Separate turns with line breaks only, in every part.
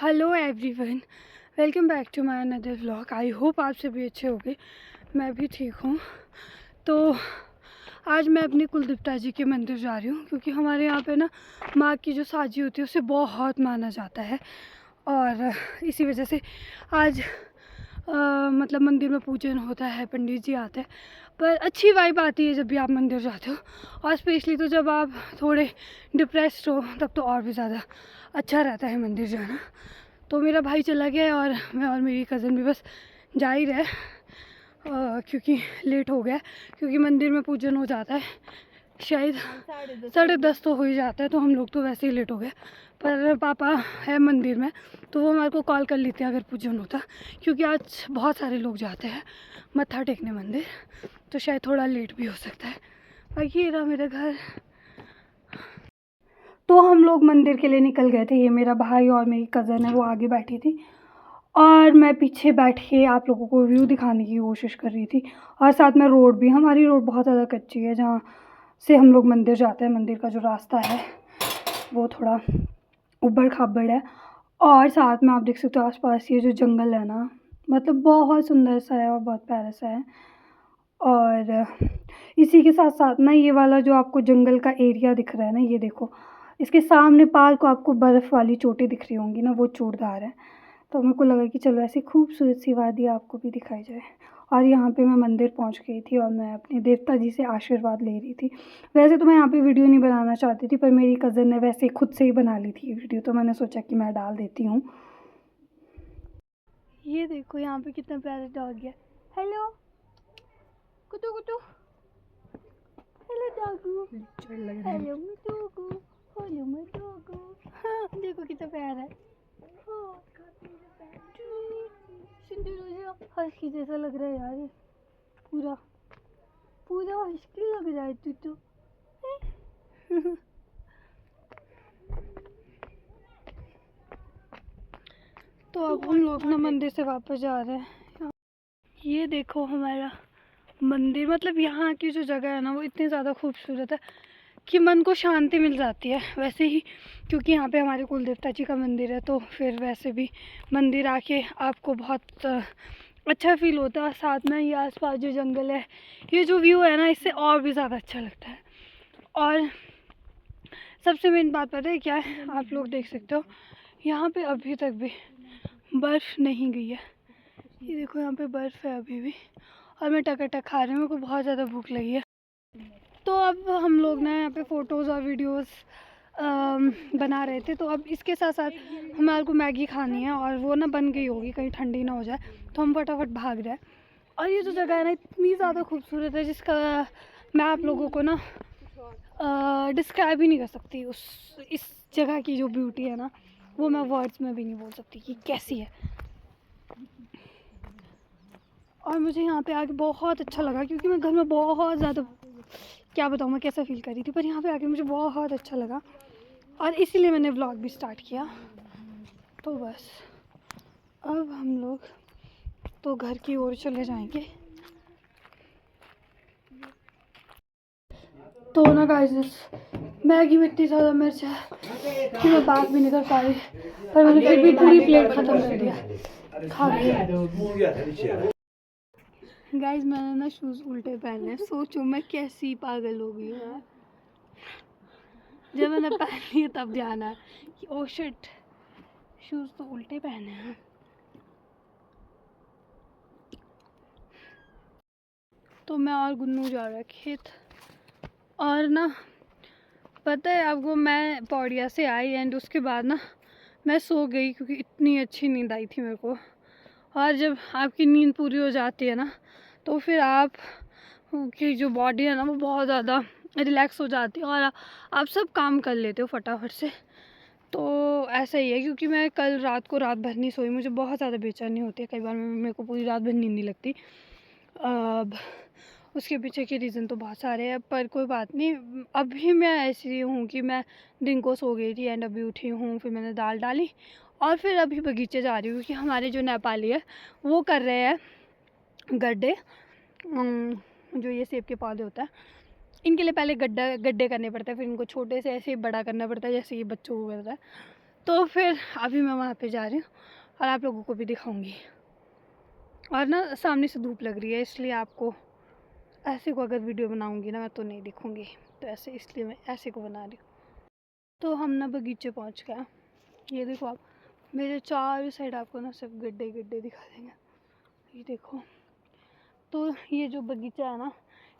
Hello everyone, welcome back to my another vlog. I hope आप सभी अच्छे होंगे। मैं भी ठीक हूँ। तो आज मैं अपने कुलदेवता जी के मंदिर जा रही हूँ क्योंकि हमारे यहाँ पे ना माँ की जो साजी होती है उसे बहुत माना जाता है और इसी वजह से आज मतलब मंदिर में पूजन होता है, पंडित जी आते हैं। पर अच्छी वाइब आती है जब भी आप मंदिर जाते हो, और स्पेशली तो जब आप थोड़े डिप्रेस्ड हो तब तो और भी ज़्यादा अच्छा रहता है मंदिर जाना। तो मेरा भाई चला गया है और मैं और मेरी कज़न भी बस जा ही रहे क्योंकि लेट हो गया, क्योंकि मंदिर में पूजन हो जाता है शायद 10:30 तो हो ही जाता है। तो हम लोग तो वैसे ही लेट हो गए, पर पापा है मंदिर में तो वो हमारे को कॉल कर लेते हैं अगर पूजन होता, क्योंकि आज बहुत सारे लोग जाते हैं मत्था टेकने मंदिर, तो शायद थोड़ा लेट भी हो सकता है। बाकी ये रहा मेरा घर। तो हम लोग मंदिर के लिए निकल गए थे। ये मेरा भाई और मेरी कज़न है, वो आगे बैठी थी और मैं पीछे बैठ के आप लोगों को व्यू दिखाने की कोशिश कर रही थी। और साथ में रोड भी, हमारी रोड बहुत ज़्यादा कच्ची है जहाँ से हम लोग मंदिर जाते हैं। मंदिर का जो रास्ता है वो थोड़ा ऊबड़ खाबड़ है, और साथ में आप देख सकते हो आसपास ये जो जंगल है ना, मतलब बहुत सुंदर सा है और बहुत प्यारा सा है। और इसी के साथ साथ ना ये वाला जो आपको जंगल का एरिया दिख रहा है ना, ये देखो इसके सामने पार को आपको बर्फ़ वाली चोटी दिख रही होंगी ना, वो चूड़दार है। तो मेरे को लगा कि चलो ऐसी खूबसूरत सी वादी आपको भी दिखाई जाए। और यहाँ पे मैं मंदिर पहुँच गई थी और मैं अपने देवता जी से आशीर्वाद ले रही थी। वैसे तो मैं यहाँ पे वीडियो नहीं बनाना चाहती थी, पर मेरी कज़न ने वैसे खुद से ही बना ली थी ये वीडियो, तो मैंने सोचा कि मैं डाल देती हूँ। ये देखो यहाँ पे कितना प्यारा डॉग है। हेलो कुतु कुतु, हेलो डॉगू, हेलो मुटुगू, हेलो मुटुगू। हाँ देखो कितना प्यारा है। हाँ सुंदर हस्की जैसा लग रहा है यार, ये पूरा पूरा हस्की लग रहा है तू तो। तो अब हम लोग ना मंदिर से वापस जा रहे हैं। ये देखो हमारा मंदिर, मतलब यहाँ की जो जगह है ना वो इतनी ज़्यादा खूबसूरत है कि मन को शांति मिल जाती है। वैसे ही क्योंकि यहाँ पे हमारे कुलदेवता जी का मंदिर है, तो फिर वैसे भी मंदिर आके आपको बहुत अच्छा फील होता है। साथ में ये आसपास जो जंगल है, ये जो व्यू है ना, इससे और भी ज़्यादा अच्छा लगता है। और सबसे मेन बात पता है क्या है, आप लोग देख सकते हो यहाँ पे अभी तक भी बर्फ़ नहीं गई है। ये देखो यहाँ पे बर्फ़ है अभी भी, और मैं टकाटक खा रही हूँ, मेरे को बहुत ज़्यादा भूख लगी है। तो अब हम लोग ना यहाँ पे फ़ोटोज़ और वीडियोस बना रहे थे, तो अब इसके साथ साथ हमारे को मैगी खानी है और वो ना बन गई होगी, कहीं ठंडी ना हो जाए, तो हम फटाफट भाग रहे हैं। और ये जो जगह है ना इतनी ज़्यादा खूबसूरत है जिसका मैं आप लोगों को ना डिस्क्राइब ही नहीं कर सकती। इस जगह की जो ब्यूटी है ना, वो मैं वर्ड्स में भी नहीं बोल सकती कि कैसी है। और मुझे यहाँ पे आके बहुत अच्छा लगा, क्योंकि मैं घर में बहुत ज़्यादा, क्या बताऊँ मैं कैसा फ़ील कर रही थी, पर यहाँ पे आके मुझे बहुत अच्छा लगा और इसीलिए मैंने व्लॉग भी स्टार्ट किया। तो बस अब हम लोग तो घर की ओर चले जाएंगे। तो ना गाइस, मैगी में इतनी ज़्यादा मिर्च है कि मैं बात भी नहीं कर पा रही, पर मैंने फिर भी पूरी प्लेट ख़त्म कर दिया खा के। गाइस मैंने ना शूज़ उल्टे पहने, सोचो मैं कैसी पागल हो गई हूँ। जब मैंने पहन लिए तब ध्यान आया कि ओ शिट, शूज़ तो उल्टे पहने हैं। तो मैं और गुन्नू जा रहा है खेत। और ना पता है आपको, मैं पौड़िया से आई एंड उसके बाद ना मैं सो गई क्योंकि इतनी अच्छी नींद आई थी मेरे को। और जब आपकी नींद पूरी हो जाती है ना, तो फिर आप की जो बॉडी है ना वो बहुत ज़्यादा रिलैक्स हो जाती है और आप सब काम कर लेते हो फटाफट से। तो ऐसा ही है, क्योंकि मैं कल रात को रात भर नहीं सोई, मुझे बहुत ज़्यादा बेचैनी होती है कई बार, मेरे को पूरी रात भर नींद नहीं लगती। अब उसके पीछे के रीज़न तो बहुत सारे हैं, पर कोई बात नहीं। अभी मैं ऐसी हूँ कि मैं दिन को सो गई थी एंड अभी उठी हूँ, फिर मैंने दाल डाली और फिर अभी बगीचे जा रही हूँ, क्योंकि हमारे जो नेपाली है वो कर रहे हैं गड्ढे। जो ये सेब के पौधे होता है, इनके लिए पहले गड्ढे करने पड़ते हैं, फिर इनको छोटे से ऐसे ही बड़ा करना पड़ता है जैसे ये बच्चों को करता है। तो फिर अभी मैं वहाँ पे जा रही हूँ और आप लोगों को भी दिखाऊंगी। और ना सामने से धूप लग रही है, इसलिए आपको ऐसे को अगर वीडियो बनाऊंगी ना मैं तो नहीं दिखूंगी, तो ऐसे इसलिए मैं ऐसे को बना रही हूँ। तो हम ना बगीचे पहुँच गए। ये देखो आप, मेरे चारों साइड आपको ना सिर्फ गड्ढे गड्ढे दिखा देंगे। ये देखो, तो ये जो बगीचा है ना,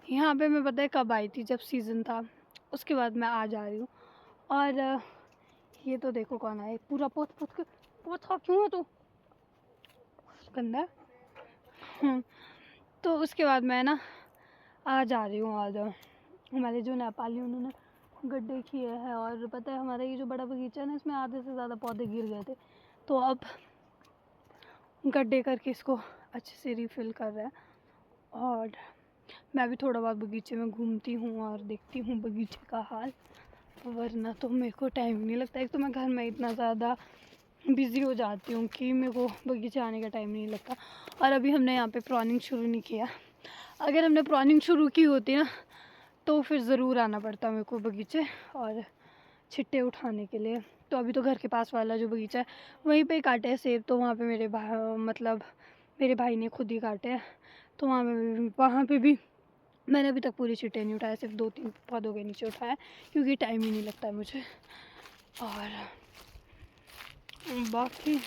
यहाँ पे मैं पता है कब आई थी, जब सीज़न था, उसके बाद मैं आ जा रही हूँ। और ये तो देखो कौन है, पूरा पोत पोत के पोथा क्यों है तू, गंदा है। तो उसके बाद मैं ना आ जा रही हूँ। आज हमारे जो नेपाली उन्होंने गड्ढे किए हैं, और पता है हमारा ये जो बड़ा बगीचा है ना, इसमें आधे से ज़्यादा पौधे गिर गए थे, तो अब गड्ढे करके इसको अच्छे से रिफ़िल कर रहा है। और मैं भी थोड़ा बहुत बगीचे में घूमती हूँ और देखती हूँ बगीचे का हाल, वरना तो मेरे को टाइम नहीं लगता। एक तो मैं घर में इतना ज़्यादा बिज़ी हो जाती हूँ कि मेरे को बगीचे आने का टाइम नहीं लगता। और अभी हमने यहाँ पे प्रॉनिंग शुरू नहीं किया, अगर हमने प्रॉनिंग शुरू की होती ना तो फिर ज़रूर आना पड़ता मेरे को बगीचे और छिट्टे उठाने के लिए। तो अभी तो घर के पास वाला जो बगीचा है वहीं पे काटे हैं सेब, तो वहाँ पे मेरे भाई ने खुद ही काटे हैं, तो वहाँ पे भी मैंने अभी तक पूरे छिट्टे नहीं उठाए, सिर्फ 2-3 पौधों के नीचे उठाया, क्योंकि टाइम ही नहीं लगता है मुझे। और बाकी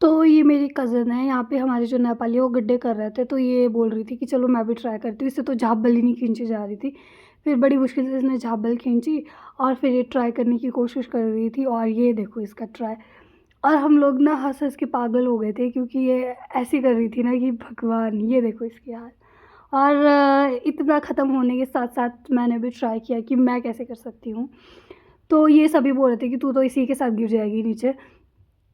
तो ये मेरी कज़न है, यहाँ पे हमारे जो नेपाली वो गड्ढे कर रहे थे, तो ये बोल रही थी कि चलो मैं भी ट्राई करती हूँ। इससे तो झाबल ही नहीं खींची जा रही थी, फिर बड़ी मुश्किल से इसने झाबल खींची और फिर ये ट्राई करने की कोशिश कर रही थी। और ये देखो इसका ट्राई, और हम लोग ना हंस हंस के पागल हो गए थे, क्योंकि ये ऐसी कर रही थी ना कि भगवान, ये देखो इसकी हाल। और इतना ख़त्म होने के साथ साथ मैंने भी ट्राई किया कि मैं कैसे कर सकती हूँ, तो ये सभी बोल रहे थे कि तू तो इसी के साथ गिर जाएगी नीचे,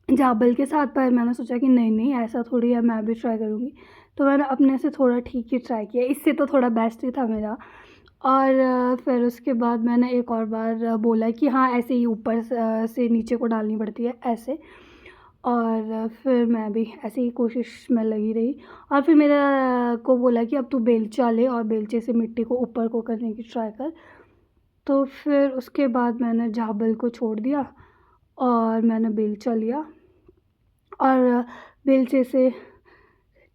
झाबल के साथ। पर मैंने सोचा कि नहीं नहीं, ऐसा थोड़ी है, मैं भी ट्राई करूँगी। तो मैंने अपने से थोड़ा ठीक ही ट्राई किया, इससे तो थोड़ा बेस्ट ही था मेरा। और फिर उसके बाद मैंने एक और बार बोला कि हाँ ऐसे ही ऊपर से नीचे को डालनी पड़ती है ऐसे। और फिर मैं भी ऐसे ही कोशिश में लगी रही, और फिर मेरा को बोला कि अब तू बेलचा ले और बेलचे से मिट्टी को ऊपर को करने की ट्राई कर। तो फिर उसके बाद मैंने झाबल को छोड़ दिया और मैंने बेलचा लिया और बेलचे से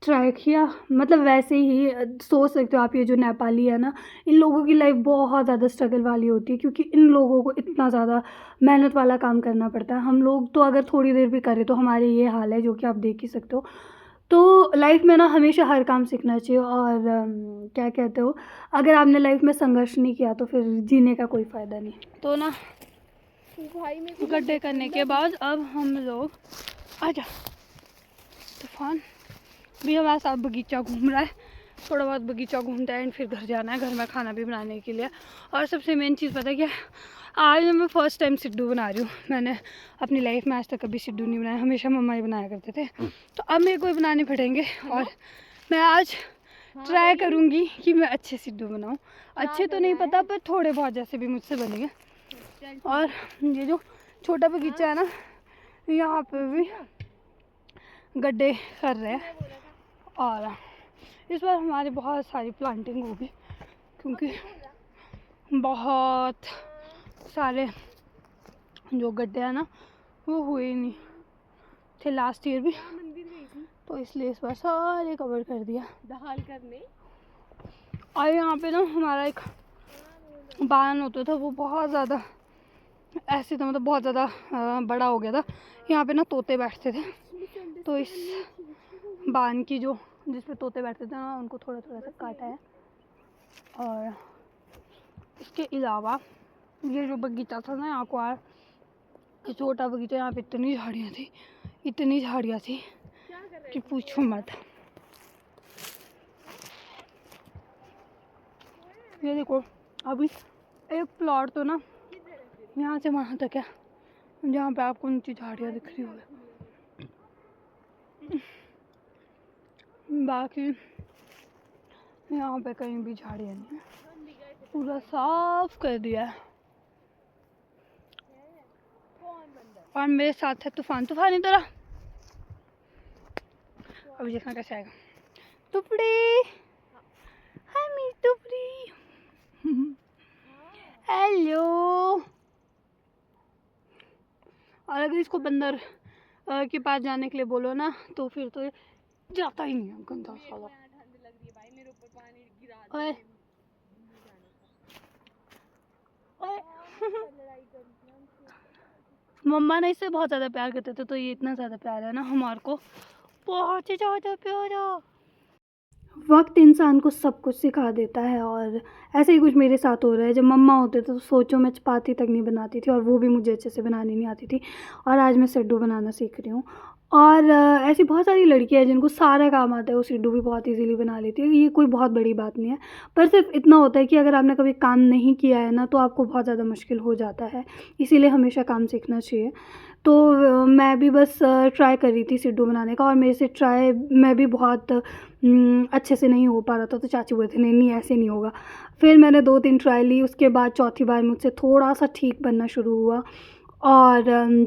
ट्राई किया। मतलब वैसे ही सोच सकते हो आप, ये जो नेपाली है ना, इन लोगों की लाइफ बहुत ज़्यादा स्ट्रगल वाली होती है, क्योंकि इन लोगों को इतना ज़्यादा मेहनत वाला काम करना पड़ता है। हम लोग तो अगर थोड़ी देर भी करें तो हमारे ये हाल है, जो कि आप देख ही सकते हो। तो लाइफ में ना हमेशा हर काम सीखना चाहिए। और क्या कहते हो, अगर आपने लाइफ में संघर्ष नहीं किया तो फिर जीने का कोई फ़ायदा नहीं। तो ना गड्ढे करने के बाद अब हम लोग आजा तूफान भी हमारे साथ बगीचा घूम रहा है, थोड़ा बहुत बगीचा घूमता है एंड फिर घर जाना है, घर में खाना भी बनाने के लिए। और सबसे मेन चीज़ पता है क्या, आज मैं फ़र्स्ट टाइम सिड्डू बना रही हूँ। मैंने अपनी लाइफ में आज तक कभी सिड्डू नहीं बनाया, हमेशा मम्मा ही बनाया करते थे, तो अब मेरे को ही बनाने पड़ेंगे। और मैं आज ट्राई करूँगी कि मैं अच्छे सिड्डू बनाऊँ। अच्छे तो नहीं पता, पर थोड़े बहुत जैसे भी मुझसे बनेंगे। और ये जो छोटा बगीचा है ना, यहाँ पे भी गड्ढे कर रहे हैं, और इस बार हमारी बहुत सारी प्लांटिंग होगी, क्योंकि बहुत सारे जो गड्ढे हैं ना वो हुए नहीं थे लास्ट ईयर भी, तो इसलिए इस बार सारे कवर कर दिया दहाल करने। और यहाँ पे ना हमारा एक बागान होता था, वो बहुत ज़्यादा ऐसे था, मतलब बहुत ज़्यादा बड़ा हो गया था। यहाँ पे ना तोते बैठते थे, तो इस बान की जो जिस पे तोते बैठते थे ना, उनको थोड़ा थोड़ा सा काटा है। और इसके अलावा ये जो बगीचा था ना, यहाँ को आया छोटा बगीचा, यहाँ पे इतनी झाड़ियाँ थी कि पूछो मत। ये देखो अभी एक प्लॉट तो ना यहाँ से वहाँ तक है, जहाँ पे आपको नीचे झाड़ियाँ दिख रही होगी। बाकी यहाँ पे कहीं भी झाड़ियाँ नहीं है, पूरा साफ कर दिया है। और मेरे साथ है तूफान इधर आ, अभी देखना कैसे आएगा। टुपड़ी, हाय मेरी टुपड़ी, हेलो। और अगर इसको बंदर के पास जाने के लिए बोलो ना तो फिर तो ये जाता ही नहीं है, गंदा साला। ओए ओए मम्मा ने इससे बहुत ज़्यादा प्यार करते थे, तो ये इतना ज़्यादा प्यार है ना हमारे को, बहुत ही ज़्यादा प्यारा। वक्त इंसान को सब कुछ सिखा देता है और ऐसे ही कुछ मेरे साथ हो रहा है। जब मम्मा होते थे तो सोचो मैं चपाती तक नहीं बनाती थी, और वो भी मुझे अच्छे से बनानी नहीं आती थी, और आज मैं सिड्डू बनाना सीख रही हूँ। और ऐसी बहुत सारी लड़कियां हैं जिनको सारा काम आता है, वो सिड्डू भी बहुत इजीली बना लेती है। ये कोई बहुत बड़ी बात नहीं है, पर सिर्फ इतना होता है कि अगर आपने कभी काम नहीं किया है ना तो आपको बहुत ज़्यादा मुश्किल हो जाता है, इसीलिए हमेशा काम सीखना चाहिए। तो मैं भी बस ट्राई कर रही थी सिड्डू बनाने का, और मेरे से ट्राई मैं भी बहुत अच्छे से नहीं हो पा रहा था, तो चाची बोलते नहीं नहीं ऐसे नहीं होगा। फिर मैंने 2-3 ट्राई ली, उसके बाद चौथी बार मुझसे थोड़ा सा ठीक बनना शुरू हुआ। और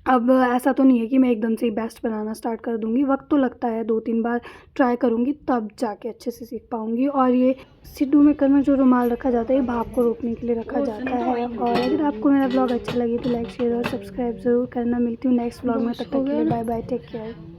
अब ऐसा तो नहीं है कि मैं एकदम से ही बेस्ट बनाना स्टार्ट कर दूँगी, वक्त तो लगता है, 2-3 बार ट्राई करूँगी तब जाके अच्छे से सीख पाऊँगी। और ये सिड्डू मेकर में जो रुमाल रखा जाता है ये भाप को रोकने के लिए रखा जाता है। और अगर आपको मेरा ब्लॉग अच्छा लगे तो लाइक शेयर और सब्सक्राइब ज़रूर करना। मिलती हूँ नेक्स्ट ब्लॉग में, तब तक के लिए बाय बाय, टेक केयर।